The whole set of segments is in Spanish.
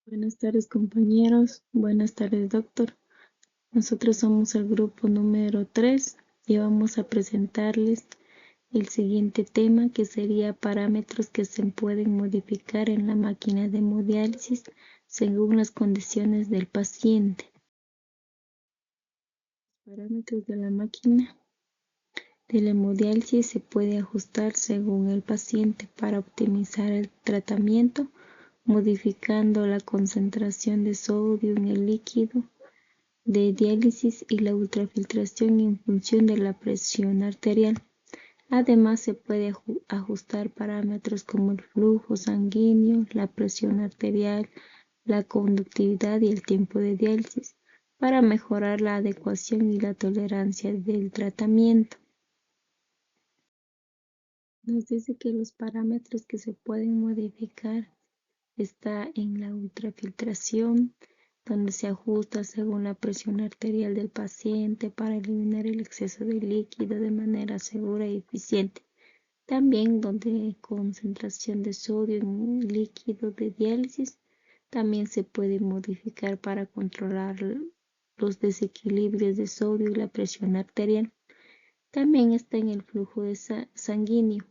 Buenas tardes, compañeros. Buenas tardes, doctor. Nosotros somos el grupo número 3 y vamos a presentarles el siguiente tema, que sería parámetros que se pueden modificar en la máquina de hemodiálisis según las condiciones del paciente. Parámetros de la máquina de la hemodiálisis se puede ajustar según el paciente para optimizar el tratamiento, modificando la concentración de sodio en el líquido de diálisis y la ultrafiltración en función de la presión arterial. Además, se puede ajustar parámetros como el flujo sanguíneo, la presión arterial, la conductividad y el tiempo de diálisis para mejorar la adecuación y la tolerancia del tratamiento. Nos dice que los parámetros que se pueden modificar está en la ultrafiltración, donde se ajusta según la presión arterial del paciente para eliminar el exceso de líquido de manera segura y eficiente. También donde concentración de sodio en líquido de diálisis también se puede modificar para controlar los desequilibrios de sodio y la presión arterial. También está en el flujo sanguíneo.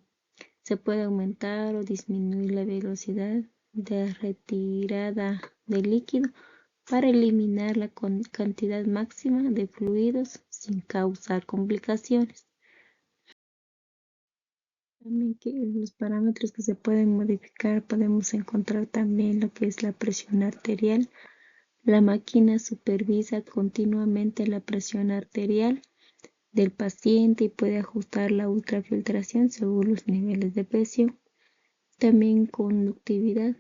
Se puede aumentar o disminuir la velocidad de retirada de líquido para eliminar la cantidad máxima de fluidos sin causar complicaciones. También que los parámetros que se pueden modificar, podemos encontrar también lo que es la presión arterial. La máquina supervisa continuamente la presión arterial del paciente y puede ajustar la ultrafiltración según los niveles de presión. También conductividad.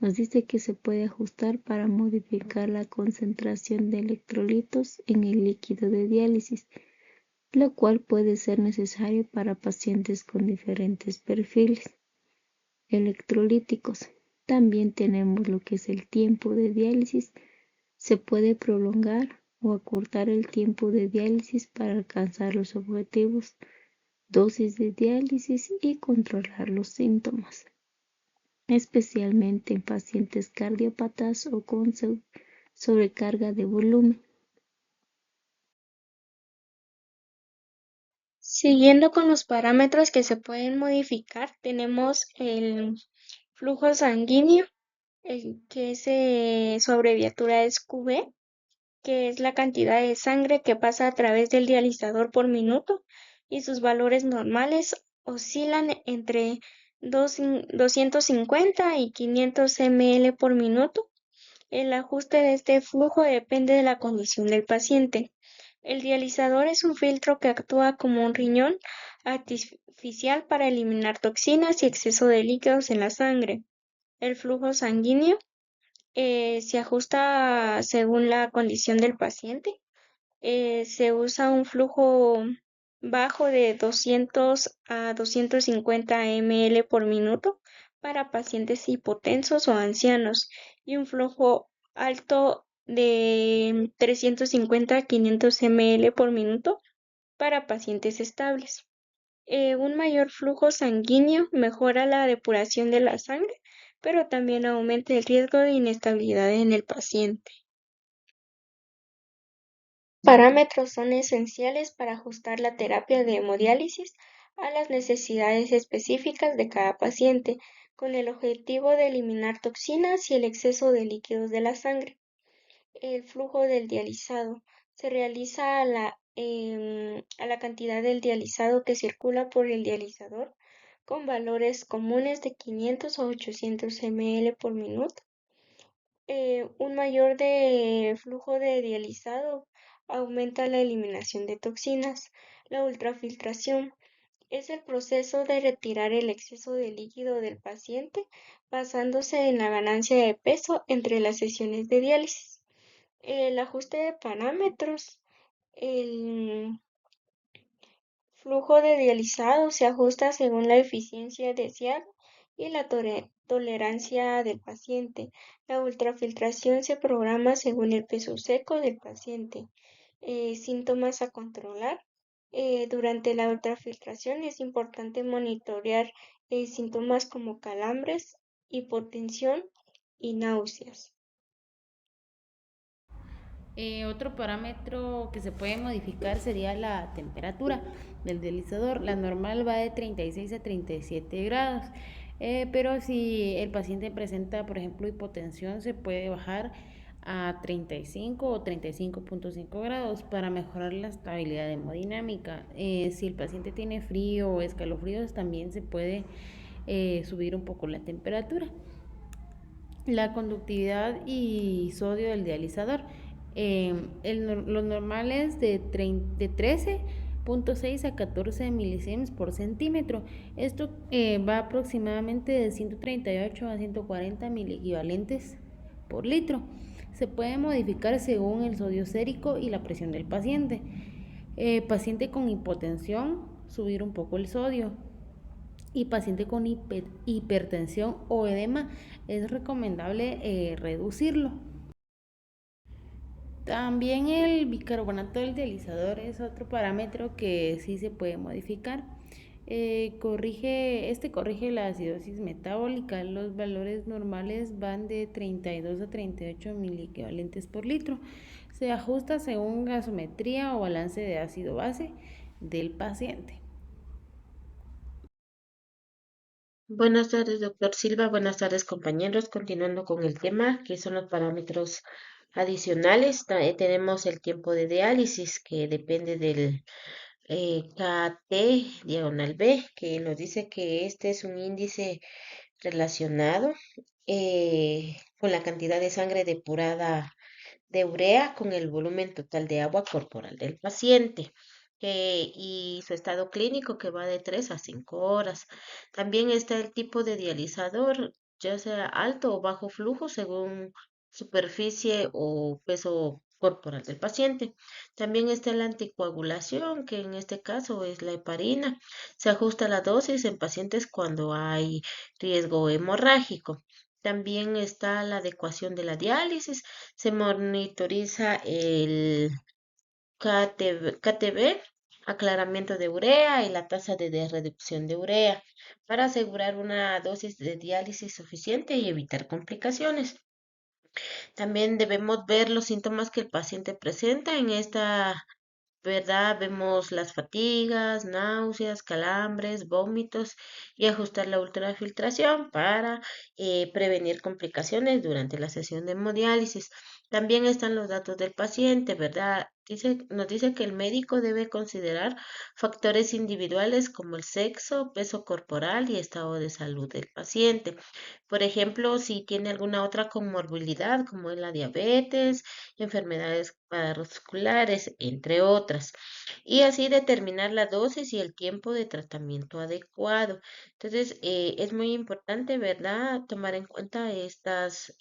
Nos dice que se puede ajustar para modificar la concentración de electrolitos en el líquido de diálisis, lo cual puede ser necesario para pacientes con diferentes perfiles electrolíticos. También tenemos lo que es el tiempo de diálisis. Se puede prolongar o acortar el tiempo de diálisis para alcanzar los objetivos, dosis de diálisis y controlar los síntomas, especialmente en pacientes cardiópatas o con sobrecarga de volumen. Siguiendo con los parámetros que se pueden modificar, tenemos el flujo sanguíneo, su abreviatura es QV, que es la cantidad de sangre que pasa a través del dializador por minuto, y sus valores normales oscilan entre 250 y 500 ml por minuto. El ajuste de este flujo depende de la condición del paciente. El dializador es un filtro que actúa como un riñón artificial para eliminar toxinas y exceso de líquidos en la sangre. El flujo sanguíneo se ajusta según la condición del paciente. Se usa un flujo bajo de 200 a 250 ml por minuto para pacientes hipotensos o ancianos, y un flujo alto de 350 a 500 ml por minuto para pacientes estables. Un mayor flujo sanguíneo mejora la depuración de la sangre, pero también aumenta el riesgo de inestabilidad en el paciente. Parámetros son esenciales para ajustar la terapia de hemodiálisis a las necesidades específicas de cada paciente, con el objetivo de eliminar toxinas y el exceso de líquidos de la sangre. El flujo del dializado se realiza a la cantidad del dializado que circula por el dializador, con valores comunes de 500 a 800 ml por minuto. Un mayor flujo de dializado aumenta la eliminación de toxinas. La ultrafiltración es el proceso de retirar el exceso de líquido del paciente basándose en la ganancia de peso entre las sesiones de diálisis. El ajuste de parámetros. El flujo de dializado se ajusta según la eficiencia deseada y la tolerancia del paciente. La ultrafiltración se programa según el peso seco del paciente. Síntomas a controlar. Durante la ultrafiltración es importante monitorear síntomas como calambres, hipotensión y náuseas. Otro parámetro que se puede modificar sería la temperatura del dializador. La normal va de 36 a 37 grados, pero si el paciente presenta, por ejemplo, hipotensión, se puede bajar a 35 o 35,5 grados para mejorar la estabilidad hemodinámica. Si el paciente tiene frío o escalofríos, también se puede subir un poco la temperatura. La conductividad y sodio del dializador. Lo normal es de 13,6 a 14 milisiemens por centímetro. Esto va aproximadamente de 138 a 140 miliequivalentes por litro. Se puede modificar según el sodio sérico y la presión del paciente. Paciente con hipotensión, subir un poco el sodio. Y paciente con hipertensión o edema, es recomendable reducirlo. También el bicarbonato del dializador es otro parámetro que sí se puede modificar. Corrige la acidosis metabólica. Los valores normales van de 32 a 38 miliequivalentes por litro. Se ajusta según gasometría o balance de ácido-base del paciente. Buenas tardes, doctor Silva. Buenas tardes, compañeros. Continuando con el tema, que son los parámetros adicionales, tenemos el tiempo de diálisis, que depende del KT/B, que nos dice que este es un índice relacionado con la cantidad de sangre depurada de urea con el volumen total de agua corporal del paciente y su estado clínico que va de 3 a 5 horas. También está el tipo de dializador, ya sea alto o bajo flujo según superficie o peso corporal del paciente. También está la anticoagulación, que en este caso es la heparina. Se ajusta la dosis en pacientes cuando hay riesgo hemorrágico. También está la adecuación de la diálisis. Se monitoriza el KTB, aclaramiento de urea y la tasa de reducción de urea para asegurar una dosis de diálisis suficiente y evitar complicaciones. También debemos ver los síntomas que el paciente presenta en esta, ¿verdad? Vemos las fatigas, náuseas, calambres, vómitos y ajustar la ultrafiltración para prevenir complicaciones durante la sesión de hemodiálisis. También están los datos del paciente, ¿verdad? Nos dice que el médico debe considerar factores individuales como el sexo, peso corporal y estado de salud del paciente. Por ejemplo, si tiene alguna otra comorbilidad como es la diabetes, enfermedades cardiovasculares, entre otras. Y así determinar la dosis y el tiempo de tratamiento adecuado. Entonces, es muy importante, ¿verdad?, tomar en cuenta estos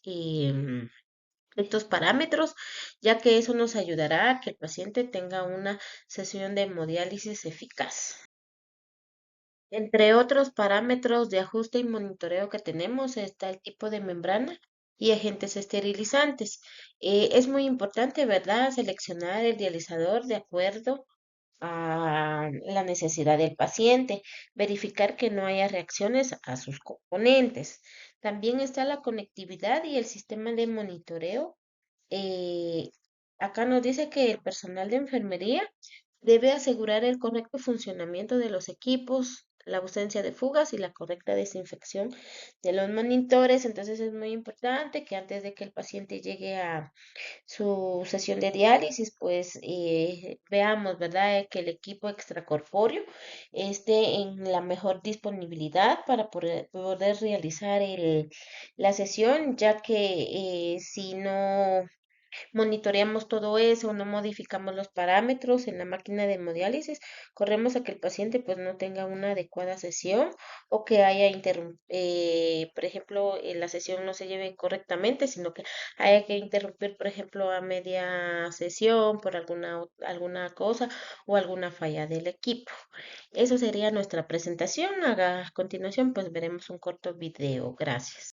parámetros, ya que eso nos ayudará a que el paciente tenga una sesión de hemodiálisis eficaz. Entre otros parámetros de ajuste y monitoreo que tenemos está el tipo de membrana y agentes esterilizantes. Es muy importante, ¿verdad?, seleccionar el dializador de acuerdo a la necesidad del paciente, verificar que no haya reacciones a sus componentes. También está la conectividad y el sistema de monitoreo. Eh, Acá nos dice que el personal de enfermería debe asegurar el correcto funcionamiento de los equipos, la ausencia de fugas y la correcta desinfección de los monitores. Entonces es muy importante que antes de que el paciente llegue a su sesión de diálisis, pues veamos, ¿verdad?, que el equipo extracorpóreo esté en la mejor disponibilidad para poder realizar la sesión, ya que si no monitoreamos todo eso, no modificamos los parámetros en la máquina de hemodiálisis, corremos a que el paciente pues no tenga una adecuada sesión o que haya por ejemplo, la sesión no se lleve correctamente, sino que haya que interrumpir, por ejemplo, a media sesión por alguna cosa o alguna falla del equipo. Eso sería nuestra presentación. A continuación, pues veremos un corto video. Gracias.